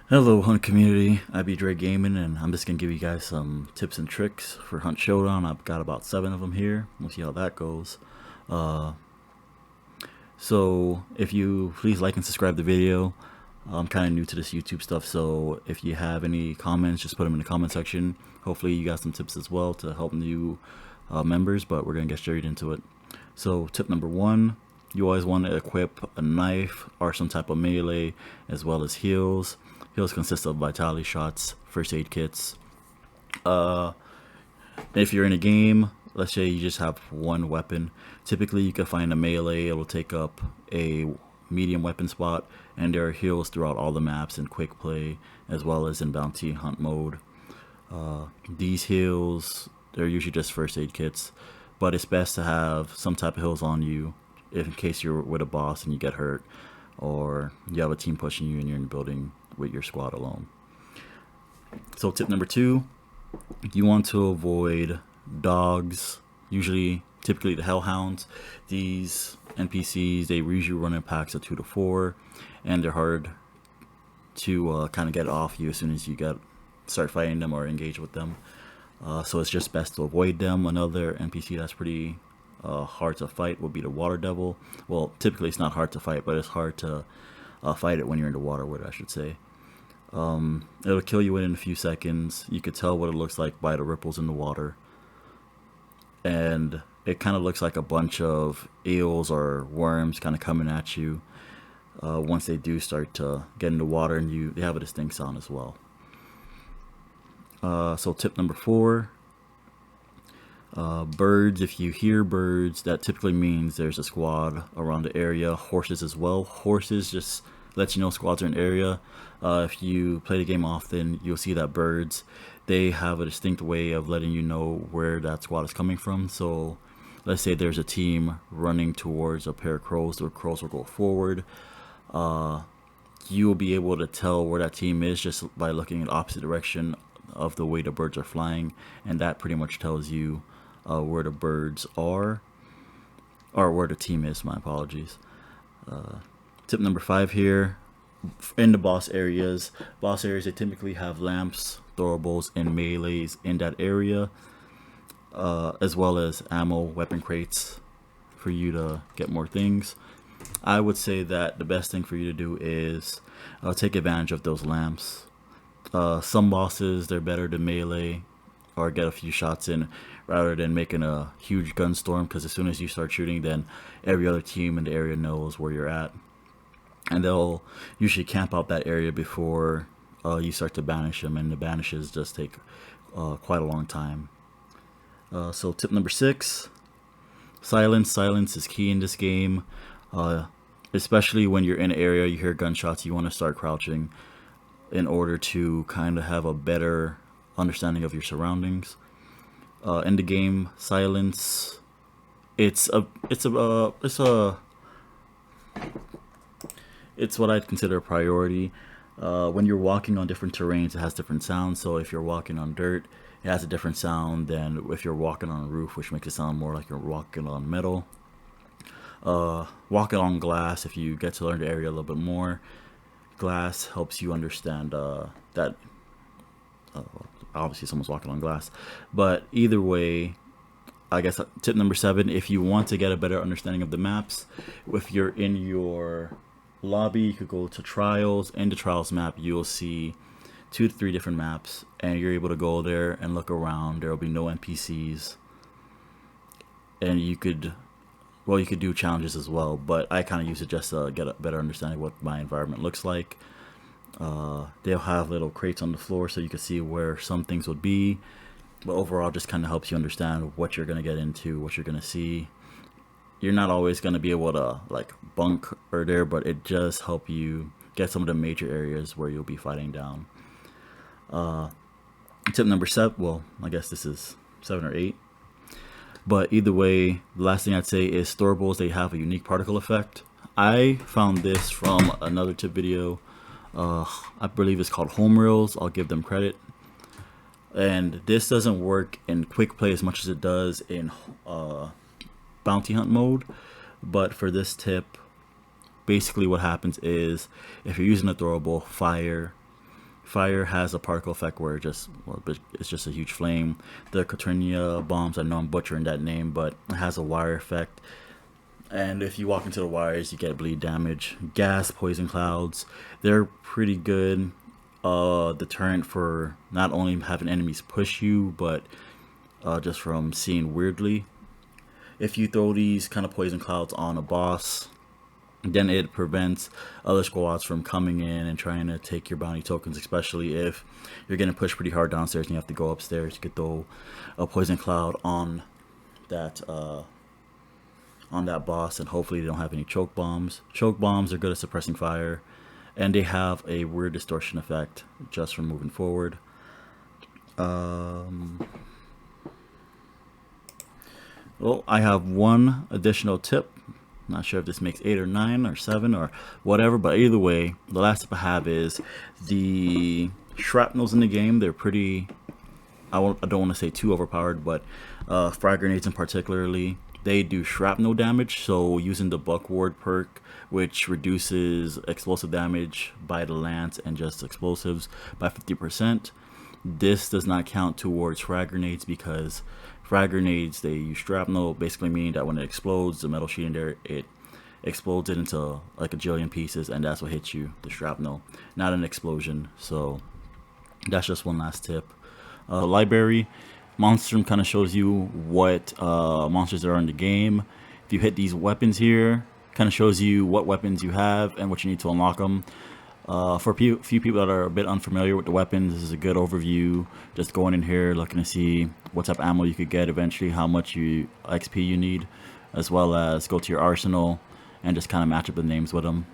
Hello Hunt community, I be Dre Gaming and I'm just gonna give you guys some tips and tricks for Hunt Showdown. I've got about 7 of them here. We'll see how that goes. Uh, so if you please like and subscribe the video. I'm kind of new to this YouTube stuff, so if you have any comments, just put them in the comment section. Hopefully you got some tips as well to help new members, but we're gonna get straight into it. So tip number one, you always want to equip a knife or some type of melee as well as heals. Heals consist of vitality shots, first aid kits. Uh, if you're in a game, let's say you just have one weapon, typically you can find a melee. It will take up a medium weapon spot, and there are heals throughout all the maps in quick play as well as in bounty hunt mode. These heals, they're usually just first aid kits, but it's best to have some type of heals on you if in case you're with a boss and you get hurt, or you have a team pushing you and you're in the building with your squad alone. So tip number two, you want to avoid dogs, typically the hellhounds. These NPCs, they usually run in packs of 2 to 4, and they're hard to kind of get off you as soon as you start fighting them or engage with them. So it's just best to avoid them. Another NPC that's pretty hard to fight would be the water devil. Well, typically it's not hard to fight, but it's hard to fight it when you're in the water with it, I should say. It'll kill you within a few seconds. You could tell what it looks like by the ripples in the water. And it kind of looks like a bunch of eels or worms kind of coming at you once they do start to get in the water, and they have a distinct sound as well. So tip number four, birds. If you hear birds, that typically means there's a squad around the area. Horses as well. Horses just lets you know squads are in the area. If you play the game often, you'll see that birds, they have a distinct way of letting you know where that squad is coming from. So let's say there's a team running towards a pair of crows. The crows will go forward. You will be able to tell where that team is just by looking in the opposite direction of the way the birds are flying, and that pretty much tells you where the birds are, or where the team is. My apologies. Tip number five here, in the boss areas. Boss areas, they typically have lamps, throwables, and melees in that area, as well as ammo, weapon crates for you to get more things. I would say that the best thing for you to do is take advantage of those lamps. Some bosses, they're better to melee or get a few shots in rather than making a huge gun storm, because as soon as you start shooting, then every other team in the area knows where you're at, and they'll usually camp out that area before you start to banish them, and the banishes just take quite a long time. So tip number six, silence. Silence is key in this game, especially when you're in an area, you hear gunshots, you want to start crouching in order to kind of have a better understanding of your surroundings. In the game, silence, it's what I'd consider a priority. When you're walking on different terrains, it has different sounds. So if you're walking on dirt, it has a different sound than if you're walking on a roof, which makes it sound more like you're walking on metal. Walking on glass, if you get to learn the area a little bit more, glass helps you understand that obviously someone's walking on glass. But either way, I guess tip number seven, if you want to get a better understanding of the maps, if you're in your lobby, you could go to trials. In the trials map, you'll see 2 to 3 different maps, and you're able to go there and look around. There will be no NPCs, and you could do challenges as well, but I kind of use it just to get a better understanding of what my environment looks like. They'll have little crates on the floor so you can see where some things would be, but overall just kind of helps you understand what you're going to get into, what you're going to see. You're not always going to be able to like bunk or there, but it just help you get some of the major areas where you'll be fighting down. Tip number seven, well, I guess this is 7 or 8. But either way, the last thing I'd say is throwables, they have a unique particle effect. I found this from another tip video. I believe it's called Home Reels. I'll give them credit. And this doesn't work in quick play as much as it does in bounty hunt mode. But for this tip, basically what happens is if you're using a throwable, fire, Fire has a particle effect where it's just a huge flame. The Katrina bombs, I know I'm butchering that name, but it has a wire effect. And if you walk into the wires, you get bleed damage. Gas, poison clouds, they're pretty good deterrent for not only having enemies push you, but just from seeing weirdly. If you throw these kind of poison clouds on a boss, then it prevents other squads from coming in and trying to take your bounty tokens, especially if you're getting pushed pretty hard downstairs and you have to go upstairs. You could throw a poison cloud that on that boss, and hopefully they don't have any choke bombs. Choke bombs are good at suppressing fire, and they have a weird distortion effect just from moving forward. Well, I have one additional tip. Not sure if this makes 8 or 9 or 7 or whatever, but either way, the last tip I have is the shrapnels in the game. They're pretty, I don't want to say too overpowered, but frag grenades in particularly, they do shrapnel damage. So using the Buckward perk, which reduces explosive damage by the lance and just explosives by 50%, this does not count towards frag grenades, because frag grenades, they use shrapnel, basically meaning that when it explodes, the metal sheet in there, it explodes it into like a jillion pieces, and that's what hits you, the shrapnel, not an explosion. So that's just one last tip. Library, Monster kind of shows you what monsters there are in the game. If you hit these weapons here, kind of shows you what weapons you have and what you need to unlock them. For a few people that are a bit unfamiliar with the weapons, this is a good overview. Just going in here, looking to see what type of ammo you could get eventually, how much XP you need, as well as go to your arsenal and just kind of match up the names with them.